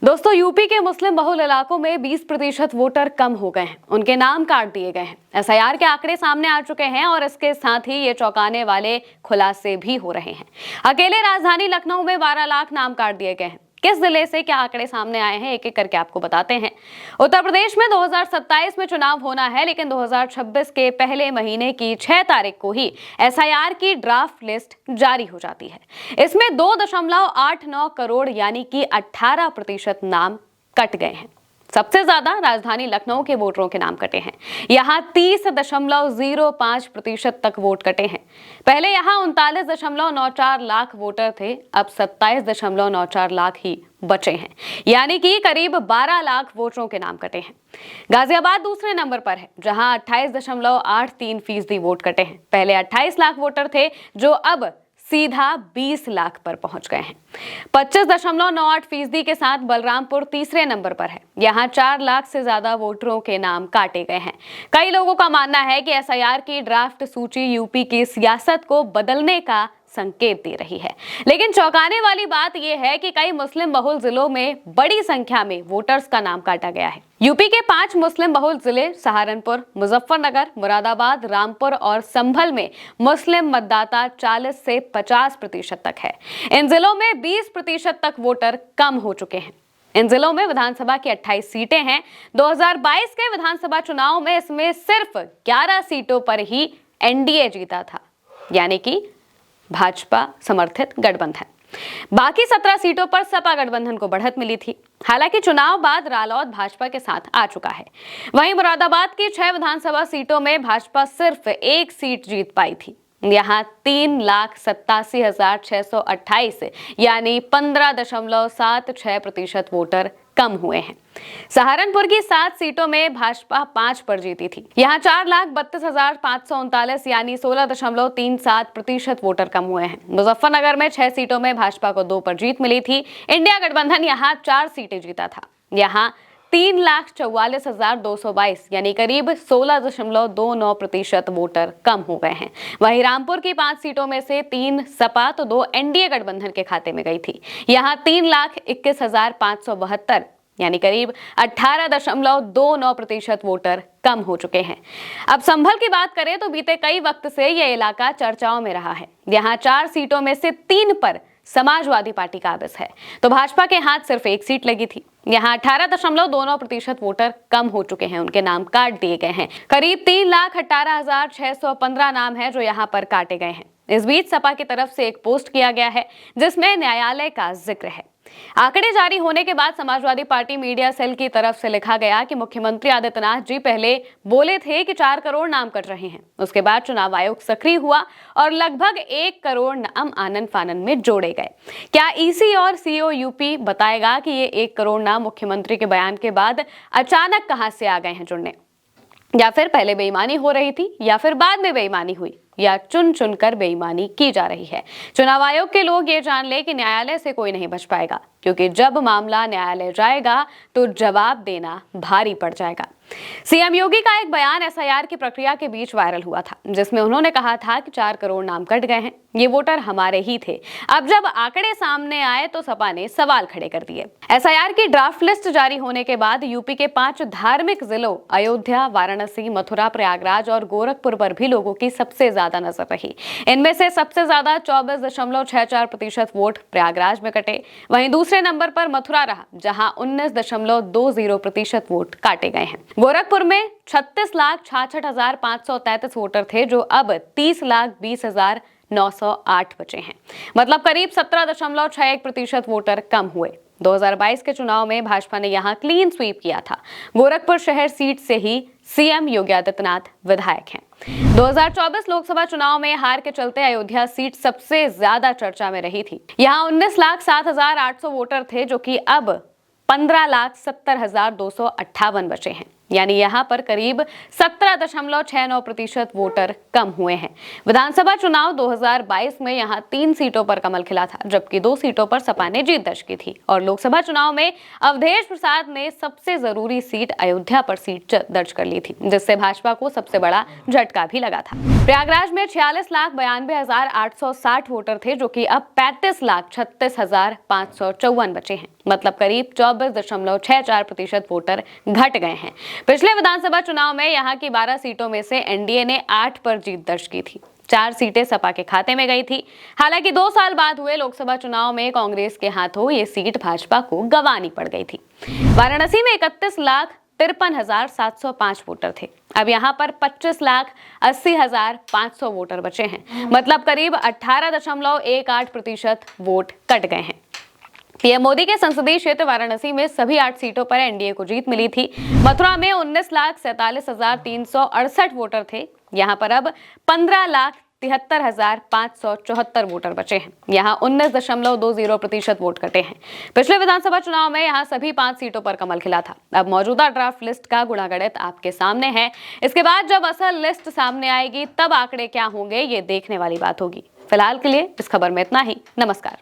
दोस्तों, यूपी के मुस्लिम बहुल इलाकों में 20% वोटर कम हो गए हैं। उनके नाम काट दिए गए हैं। एसआईआर के आंकड़े सामने आ चुके हैं और इसके साथ ही ये चौंकाने वाले खुलासे भी हो रहे हैं। अकेले राजधानी लखनऊ में 12 लाख नाम काट दिए गए हैं। किस जिले से क्या आंकड़े सामने आए हैं, एक एक करके आपको बताते हैं। उत्तर प्रदेश में 2027 में चुनाव होना है, लेकिन 2026 के पहले महीने की 6 तारीख को ही एसआईआर की ड्राफ्ट लिस्ट जारी हो जाती है। इसमें 2.89 करोड़ यानी कि 18% नाम कट गए हैं। सबसे ज्यादा राजधानी लखनऊ के वोटरों के नाम कटे हैं। यहां 30.05% तक वोट कटे हैं। पहले यहां 39.94 लाख वोटर थे, अब 27.94 लाख ही बचे हैं, यानी कि करीब 12 लाख वोटरों के नाम कटे हैं। गाजियाबाद दूसरे नंबर पर है, जहां 28.83% वोट कटे हैं। पहले 28 लाख वोटर थे, जो अब सीधा 20 लाख पर पहुंच गए हैं। 25.98% के साथ बलरामपुर तीसरे नंबर पर है। यहां 4 लाख से ज्यादा वोटरों के नाम काटे गए हैं। कई लोगों का मानना है कि एसआईआर की ड्राफ्ट सूची यूपी की सियासत को बदलने का संकेत दे रही है। लेकिन चौंकाने वाली बात यह है कि कई मुस्लिम बहुल जिलों में बड़ी संख्या में वोटर्स का नाम काटा गया है। यूपी के 5 मुस्लिम बहुल जिले सहारनपुर, मुजफ्फरनगर, मुरादाबाद, रामपुर और संभल में मुस्लिम मतदाता 40 से 50% तक है। इन जिलों में 20% तक वोटर कम हो चुके हैं। इन जिलों में विधानसभा की 28 सीटें हैं। 2022 के विधानसभा चुनाव में इसमें सिर्फ 11 सीटों पर ही एनडीए जीता था, यानी कि भाजपा समर्थित गठबंधन। बाकी 17 सीटों पर सपा गठबंधन को बढ़त मिली थी। हालांकि चुनाव बाद रालोद भाजपा के साथ आ चुका है। वहीं मुरादाबाद की 6 विधानसभा सीटों में भाजपा सिर्फ 1 सीट जीत पाई थी। यहां 3,87,628 यानी 15.76% वोटर कम हुए हैं। सहारनपुर की 7 सीटों में भाजपा 5 पर जीती थी। यहां 4,32,539 यानी 16.37% वोटर कम हुए हैं। मुजफ्फरनगर में 6 सीटों में भाजपा को 2 पर जीत मिली थी। इंडिया गठबंधन यहां 4 सीटें जीता था। यहां 3,44,222 यानी करीब 16.29% वोटर कम हो गए हैं। वहीं रामपुर की 5 सीटों में से 3 सपा तो 2 एनडीए गठबंधन के खाते में गई थी। यहां 3,21,572 यानी करीब 18.29% वोटर कम हो चुके हैं। अब संभल की बात करें तो बीते कई वक्त से यह इलाका चर्चाओं में रहा है। यहां 4 सीटों में से 3 पर समाजवादी पार्टी काबिज है, तो भाजपा के हाथ सिर्फ 1 सीट लगी थी। यहां 18.29% वोटर कम हो चुके हैं, उनके नाम काट दिए गए हैं। करीब 3,18,615 नाम है जो यहां पर काटे गए हैं। इस बीच सपा की तरफ से एक पोस्ट किया गया है जिसमें न्यायालय का जिक्र है। आंकड़े जारी होने के बाद समाजवादी पार्टी मीडिया सेल की तरफ से लिखा गया कि मुख्यमंत्री आदित्यनाथ जी पहले बोले थे कि 4 करोड़ नाम कट रहे हैं। उसके बाद चुनाव आयोग सक्रिय हुआ और लगभग 1 करोड़ नाम आनन फानन में जोड़े गए। क्या ईसी और सीओ यूपी बताएगा कि ये 1 करोड़ नाम मुख्यमंत्री के बयान के बाद अचानक कहां से आ गए हैं जुड़ने? या फिर पहले बेईमानी हो रही थी, या फिर बाद में बेईमानी हुई, या चुन चुनकर बेईमानी की जा रही है? चुनाव आयोग के लोग ये जान ले कि न्यायालय से कोई नहीं बच पाएगा, क्योंकि जब मामला न्यायालय जाएगा तो जवाब देना भारी पड़ जाएगा। सीएम योगी का एक बयान एसआईआर की प्रक्रिया के बीच वायरल हुआ था, जिसमें उन्होंने कहा था कि 4 करोड़ नाम कट गए हैं, ये वोटर हमारे ही थे। अब जब आंकड़े सामने आए तो सपा ने सवाल खड़े कर दिए। एसआईआर की ड्राफ्ट लिस्ट जारी होने के बाद यूपी के 5 धार्मिक जिलों अयोध्या, वाराणसी, मथुरा, प्रयागराज और गोरखपुर पर भी लोगों की सबसे ज्यादा नजर रही। इनमें से सबसे ज्यादा 24.64% वोट प्रयागराज में कटे। वहीं दूसरे नंबर पर मथुरा रहा, जहां 19.20% वोट काटे गए हैं। गोरखपुर में 36,66,533 वोटर थे, जो अब 30,20,908 बचे हैं। मतलब करीब 17.61% वोटर कम हुए। 2022 के चुनाव में भाजपा ने यहां क्लीन स्वीप किया था। गोरखपुर शहर सीट से ही सीएम योगी आदित्यनाथ विधायक हैं। 2024 लोकसभा चुनाव में हार के चलते अयोध्या सीट सबसे ज्यादा चर्चा में रही थी। यहां 19,07,800 वोटर थे, जो कि अब 15,70,258 बचे हैं, यानी यहां पर करीब 17.69% वोटर कम हुए हैं। विधानसभा चुनाव 2022 में यहां 3 सीटों पर कमल खिला था, जबकि 2 सीटों पर सपा ने जीत दर्ज की थी। और लोकसभा चुनाव में अवधेश प्रसाद ने सबसे जरूरी सीट अयोध्या पर सीट दर्ज कर ली थी, जिससे भाजपा को सबसे बड़ा झटका भी लगा था। प्रयागराज में 46,92,860 वोटर थे, जो कि अब 35,36,554 बचे हैं। मतलब करीब 24.64% वोटर घट गए हैं। पिछले विधानसभा चुनाव में यहां की 12 सीटों में से एनडीए ने 8 पर जीत दर्ज की थी। 4 सीटें सपा के खाते में गई थी। हालांकि 2 साल बाद हुए लोकसभा चुनाव में कांग्रेस के हाथों ये सीट भाजपा को गंवानी पड़ गई थी। वाराणसी में 31,53,705 वोटर थे। अब यहाँ पर 25,80,500 वोटर बचे हैं, मतलब करीब 18.18% वोट कट गए हैं। पीएम मोदी के संसदीय क्षेत्र वाराणसी में सभी 8 सीटों पर एनडीए को जीत मिली थी। मथुरा में 19,47,368 वोटर थे। यहाँ पर अब 15,73,574 वोटर बचे हैं। यहाँ 19.20% वोट कटे हैं। पिछले विधानसभा चुनाव में यहाँ सभी 5 सीटों पर कमल खिला था। अब मौजूदा ड्राफ्ट लिस्ट का गुणागणित आपके सामने है। इसके बाद जब असल लिस्ट सामने आएगी तब आंकड़े क्या होंगे ये देखने वाली बात होगी। फिलहाल के लिए इस खबर में इतना ही। नमस्कार।